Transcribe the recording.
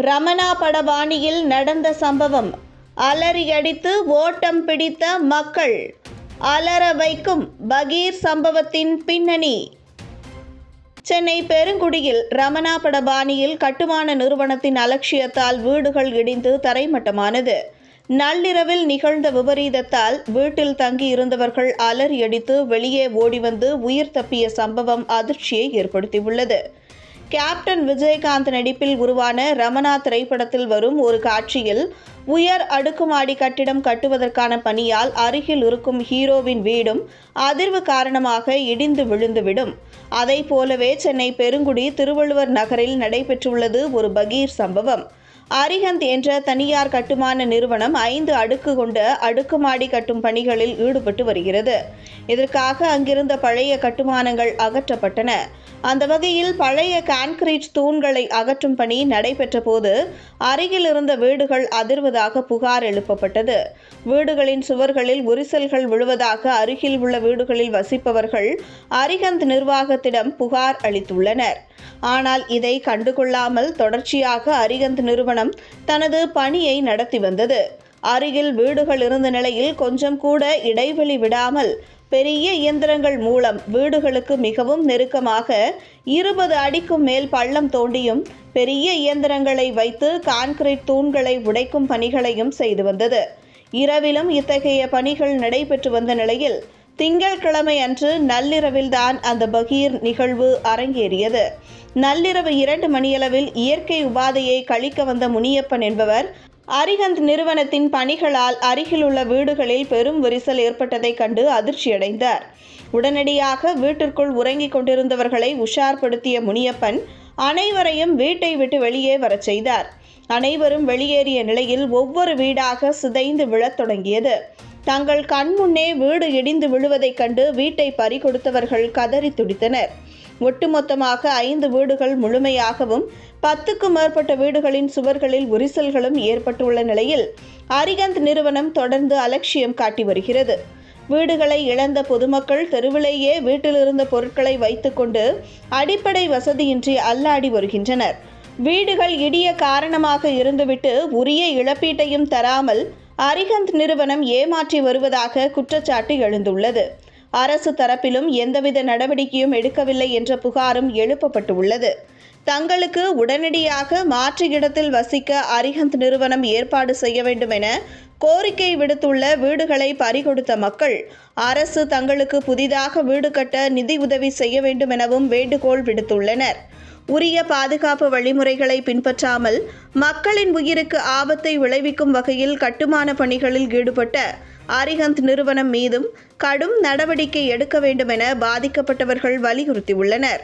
ரமணா படபாணியில் நடந்த சம்பவம். அலறியடித்து ஓட்டம் பிடித்த மக்கள். அலற வைக்கும் பகீர் சம்பவத்தின் பின்னணி. சென்னை பெருங்குடியில் ரமணா படபாணியில் கட்டுமான நிறுவனத்தின் அலட்சியத்தால் வீடுகள் இடிந்து தரைமட்டமானது. நள்ளிரவில் நிகழ்ந்த விபரீதத்தால் வீட்டில் தங்கியிருந்தவர்கள் அலறியடித்து வெளியே ஓடி வந்து உயிர் தப்பிய சம்பவம் அதிர்ச்சியை ஏற்படுத்தியுள்ளது. கேப்டன் விஜயகாந்த் நடிப்பில் உருவான ரமணா திரைப்படத்தில் வரும் ஒரு காட்சியில் உயர் அடுக்குமாடி கட்டிடம் கட்டுவதற்கான பணியால் அருகில் இருக்கும் ஹீரோவின் வீடும் அதிர்வு காரணமாக இடிந்து விழுந்துவிடும். அதை போலவே சென்னை பெருங்குடி திருவள்ளுவர் நகரில் நடைபெற்றுள்ளது ஒரு பகீர் சம்பவம். அரிஹந்த் என்ற தனியார் கட்டுமான நிறுவனம் 5 அடுக்கு கொண்ட அடுக்குமாடி கட்டும் பணிகளில் ஈடுபட்டு வருகிறது. இதற்காக அங்கிருந்த பழைய கட்டுமானங்கள் அகற்றப்பட்டன. அந்த வகையில் பழைய கான்கிரீட் தூண்களை அகற்றும் பணி நடைபெற்ற போது அருகில் இருந்த வீடுகள் அதிர்வதாக புகார் எழுப்பப்பட்டது. வீடுகளின் சுவர்களில் உரிசல்கள் விழுவதாக அருகில் உள்ள வீடுகளில் வசிப்பவர்கள் அரிஹந்த் நிர்வாகத்திடம் புகார் அளித்துள்ளனர். ஆனால் இதை கண்டுகொள்ளாமல் தொடர்ச்சியாக அரிஹந்த் நிறுவனம் தனது பணியை நடத்தி வந்தது. அருகில் வீடுகள் இருந்த நிலையில் கொஞ்சம் கூட இடைவெளி விடாமல் பெரிய இயந்திரங்கள் மூலம் வீடுகளுக்கு மிகவும் நெருக்கமாக 20 அடிக்கும் மேல் பள்ளம் தோண்டியும் பெரிய இயந்திரங்களை வைத்து கான்கிரீட் தூண்களை உடைக்கும் பணிகளையும் செய்து வந்தது. இரவிலும் இத்தகைய பணிகள் நடைபெற்று வந்த நிலையில் திங்கட்கிழமை அன்று நள்ளிரவில்தான் அந்த பகீர் நிகழ்வு அரங்கேறியது. நள்ளிரவு 2 மணியளவில் இயற்கை உபாதையை கழிக்க வந்த முனியப்பன் என்பவர் அரிஹந்த் நிறுவனத்தின் பணிகளால் அருகிலுள்ள வீடுகளில் பெரும் விரிசல் ஏற்பட்டதை கண்டு அதிர்ச்சியடைந்தார். உடனடியாக வீட்டிற்குள் உறங்கிக் கொண்டிருந்தவர்களை உஷார்படுத்திய முனியப்பன் அனைவரையும் வீட்டை விட்டு வெளியே வரச் செய்தார். அனைவரும் வெளியேறிய நிலையில் ஒவ்வொரு வீடாக சிதைந்து விழத் தொடங்கியது. தங்கள் கண்முன்னே வீடு இடிந்து விழுவதைக் கண்டு வீட்டை பறிகொடுத்தவர்கள் கதறி துடித்தனர். ஒட்டுமொத்தமாக 5 வீடுகள் முழுமையாகவும் 10க்கும் மேற்பட்ட வீடுகளின் சுவர்களில் விரிசல்களும் ஏற்பட்டுள்ள நிலையில் அரிஹந்த் நிறுவனம் தொடர்ந்து அலட்சியம் காட்டி வருகிறது. வீடுகளை இழந்த பொதுமக்கள் தெருவிலேயே வீட்டில் இருந்த பொருட்களை வைத்துக்கொண்டு அடிப்படை வசதியின்றி அல்லாடி வருகின்றனர். வீடுகள் இடிய காரணமாக இருந்துவிட்டு உரிய இழப்பீட்டையும் தராமல் அரிஹந்த் நிறுவனம் ஏமாற்றி வருவதாக குற்றச்சாட்டு எழுந்துள்ளது. அரசு தரப்பிலும் எந்தவித நடவடிக்கையும் எடுக்கவில்லை என்ற புகாரும் எழுப்பப்பட்டுள்ளது. தங்களுக்கு உடனடியாக மாற்று இடத்தில் வசிக்க அரிஹந்த் நிறுவனம் ஏற்பாடு செய்ய வேண்டும் என கோரிக்கை விடுத்துள்ள வீடுகளை பறிகொடுத்த மக்கள் அரசு தங்களுக்கு புதிதாக வீடு கட்ட நிதி உதவி செய்ய வேண்டும் எனவும் வேண்டுகோள் விடுத்துள்ளனர். உரிய பாதுகாப்பு வழிமுறைகளை பின்பற்றாமல் மக்களின் உயிருக்கு ஆபத்தை விளைவிக்கும் வகையில் கட்டுமான பணிகளில் ஈடுபட்ட அரிஹந்த் நிறுவனம் மீதும் கடும் நடவடிக்கை எடுக்க வேண்டும் என பாதிக்கப்பட்டவர்கள் வலியுறுத்தியுள்ளனர்.